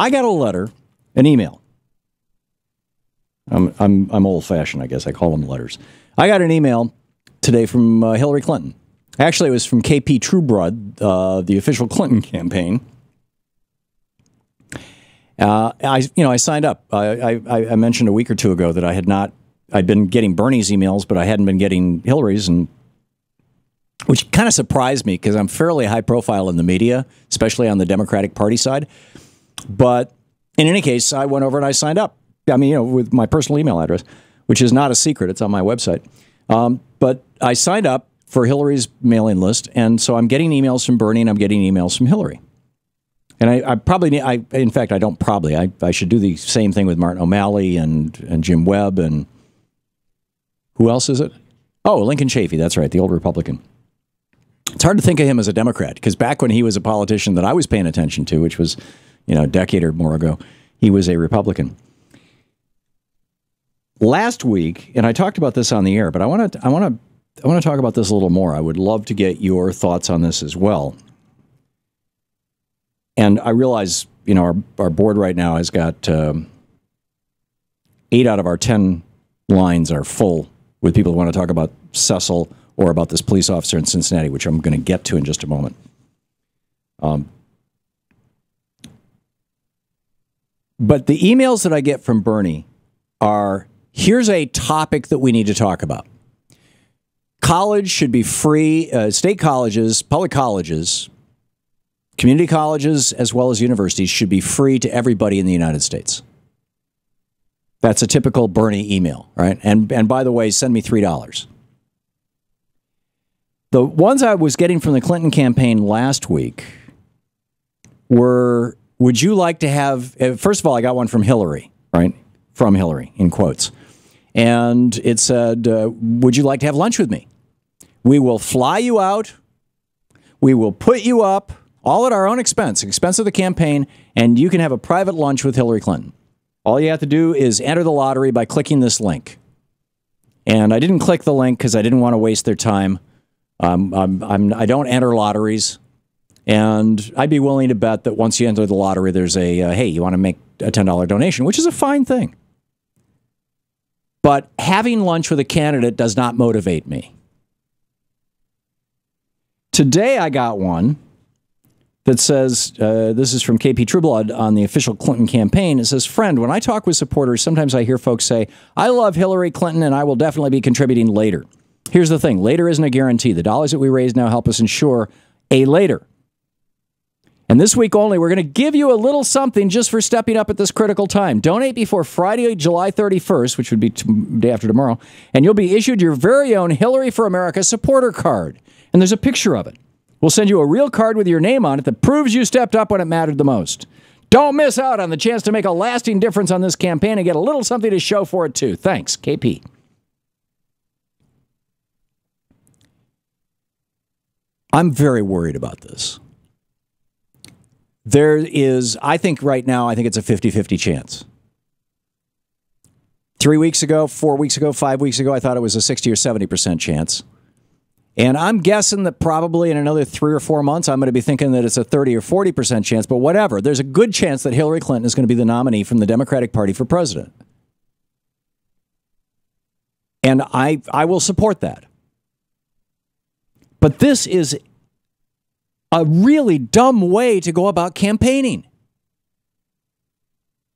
I got a letter, an email. I'm old-fashioned, I guess. I call them letters. I got an email today from Hillary Clinton. Actually, it was from KP Trueblood, the official Clinton campaign. I signed up. I mentioned a week or two ago that I'd been getting Bernie's emails, but I hadn't been getting Hillary's, and which kind of surprised me because I'm fairly high profile in the media, especially on the Democratic Party side. But in any case, I went over and I signed up. I mean, with my personal email address, which is not a secret. It's on my website. But I signed up for Hillary's mailing list, and so I'm getting emails from Bernie and I'm getting emails from Hillary. And in fact, I don't probably. I should do the same thing with Martin O'Malley and Jim Webb and who else is it? Oh, Lincoln Chafee. That's right, the old Republican. It's hard to think of him as a Democrat because back when he was a politician that I was paying attention to, which was, a decade or more ago, he was a Republican. Last week, and I talked about this on the air, but I want to talk about this a little more. I would love to get your thoughts on this as well. And I realize, our board right now has got 8 out of our 10 lines are full with people who want to talk about Cecil or about this police officer in Cincinnati, which I'm going to get to in just a moment. But the emails that I get from Bernie are, here's a topic that we need to talk about. College should be free. State colleges, public colleges, community colleges, as well as universities should be free to everybody in the United States. That's a typical Bernie email, right? And by the way, send me $3. The ones I was getting from the Clinton campaign last week were, would you like to have, first of all, I got one from Hillary, right? From Hillary, in quotes. And it said, would you like to have lunch with me? We will fly you out. We will put you up, all at our own expense of the campaign, and you can have a private lunch with Hillary Clinton. All you have to do is enter the lottery by clicking this link. And I didn't click the link because I didn't want to waste their time. I don't enter lotteries. And I'd be willing to bet that once you enter the lottery, there's a, hey, you want to make a $10 donation, which is a fine thing. But having lunch with a candidate does not motivate me. Today I got one that says, this is from KP Trueblood on the official Clinton campaign. It says, friend, when I talk with supporters, sometimes I hear folks say, I love Hillary Clinton and I will definitely be contributing later. Here's the thing. Later isn't a guarantee. The dollars that we raise now help us ensure a later. And this week only, we're going to give you a little something just for stepping up at this critical time. Donate before Friday, July 31st, which would be day after tomorrow, and you'll be issued your very own Hillary for America supporter card. And there's a picture of it. We'll send you a real card with your name on it that proves you stepped up when it mattered the most. Don't miss out on the chance to make a lasting difference on this campaign and get a little something to show for it, too. Thanks, KP. I'm very worried about this. There is, I think right now, I think it's a 50-50 chance. 3 weeks ago, 4 weeks ago, 5 weeks ago, I thought it was a 60 or 70% chance. And I'm guessing that probably in another 3 or 4 months, I'm going to be thinking that it's a 30 or 40% chance. But whatever, there's a good chance that Hillary Clinton is going to be the nominee from the Democratic Party for president. And I will support that. But this is a really dumb way to go about campaigning.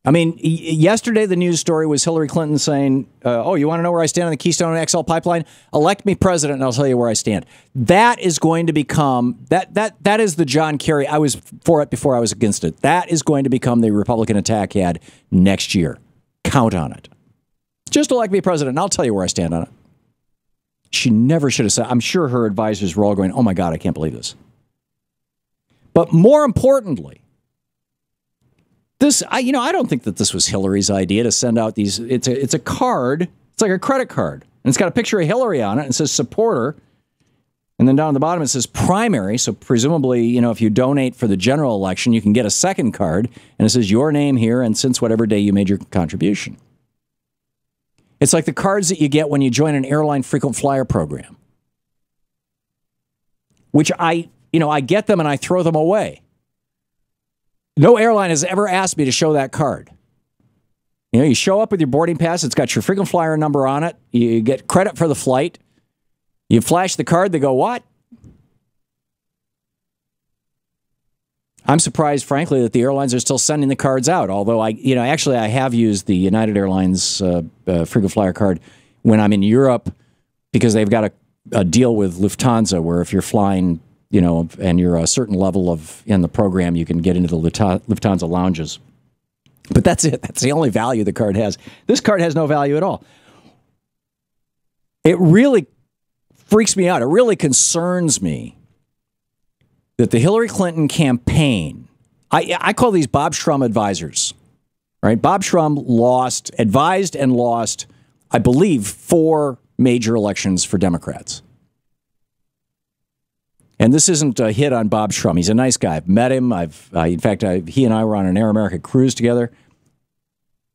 I mean, yesterday the news story was Hillary Clinton saying, oh, you want to know where I stand on the Keystone XL pipeline? Elect me president and I'll tell you where I stand. That is going to become, that is the John Kerry. I was for it before I was against it. That is going to become the Republican attack ad next year. Count on it. Just elect me president and I'll tell you where I stand on it. She never should have said, I'm sure her advisors were all going, oh my God, I can't believe this. But more importantly, I don't think that this was Hillary's idea to send out these. It's a card. It's like a credit card. And it's got a picture of Hillary on it and it says supporter. And then down at the bottom it says primary. So presumably, if you donate for the general election, you can get a second card. And it says your name here and since whatever day you made your contribution. It's like the cards that you get when you join an airline frequent flyer program. Which I get them and I throw them away. No airline has ever asked me to show that card. You know, you show up with your boarding pass. It's got your frequent flyer number on it. You get credit for the flight. You flash the card. They go, what? I'm surprised, frankly, that the airlines are still sending the cards out. Although I have used the United Airlines frequent flyer card when I'm in Europe because they've got a deal with Lufthansa where if you're flying, you know, and you're a certain level in the program, you can get into the Lufthansa lounges. But that's it. That's the only value the card has. This card has no value at all. It really freaks me out. It really concerns me that the Hillary Clinton campaign, I call these Bob Shrum advisors, right? Bob Shrum advised and lost, I believe, 4 major elections for Democrats. And this isn't a hit on Bob Shrum. He's a nice guy. I've met him. In fact, he and I were on an Air America cruise together,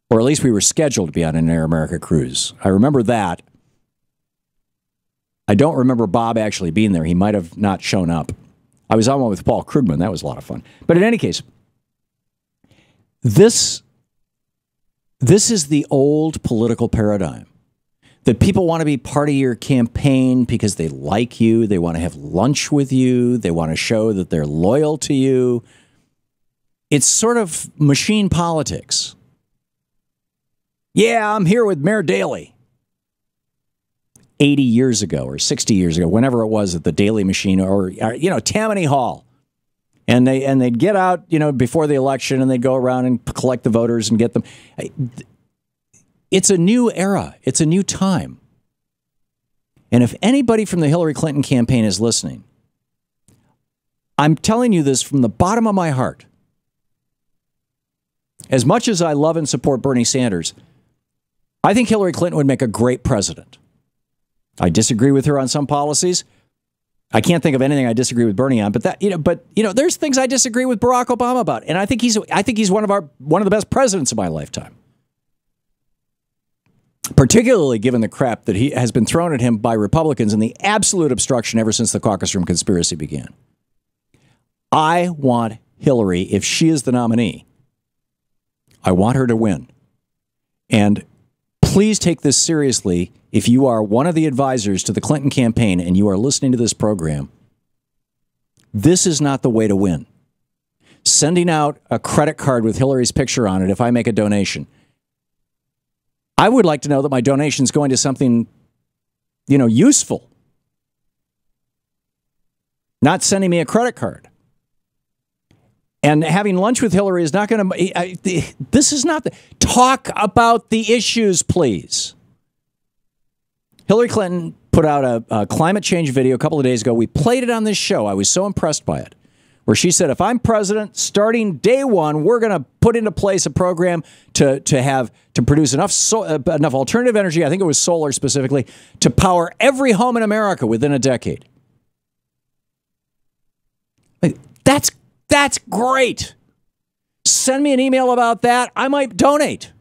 or at least we were scheduled to be on an Air America cruise. I remember that. I don't remember Bob actually being there. He might have not shown up. I was on one with Paul Krugman. That was a lot of fun. But in any case, this is the old political paradigm. That people want to be part of your campaign because they like you, they want to have lunch with you, they want to show that they're loyal to you. It's sort of machine politics. Yeah, I'm here with Mayor Daley. 80 years ago or 60 years ago, whenever it was at the Daley machine or Tammany Hall. And they'd get out, before the election and they'd go around and collect the voters and get them. It's a new era. It's a new time. And if anybody from the Hillary Clinton campaign is listening, I'm telling you this from the bottom of my heart. As much as I love and support Bernie Sanders, I think Hillary Clinton would make a great president. I disagree with her on some policies. I can't think of anything I disagree with Bernie on, but there's things I disagree with Barack Obama about, and I think he's one of the best presidents of my lifetime. Particularly given the crap that has been thrown at him by Republicans and the absolute obstruction ever since the caucus room conspiracy began. I want Hillary, if she is the nominee, I want her to win. And please take this seriously if you are one of the advisors to the Clinton campaign and you are listening to this program. This is not the way to win. Sending out a credit card with Hillary's picture on it if I make a donation. I would like to know that my donation is going to something, useful. Not sending me a credit card. And having lunch with Hillary is not going to... This is not... Talk about the issues, please. Hillary Clinton put out a climate change video a couple of days ago. We played it on this show. I was so impressed by it. Where she said, if I'm president, starting day one, we're going to put into place a program to produce enough alternative energy, I think it was solar specifically, to power every home in America within a decade. That's great. Send me an email about that. I might donate.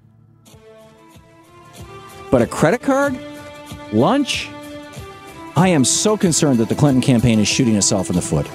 But a credit card? Lunch? I am so concerned that the Clinton campaign is shooting itself in the foot.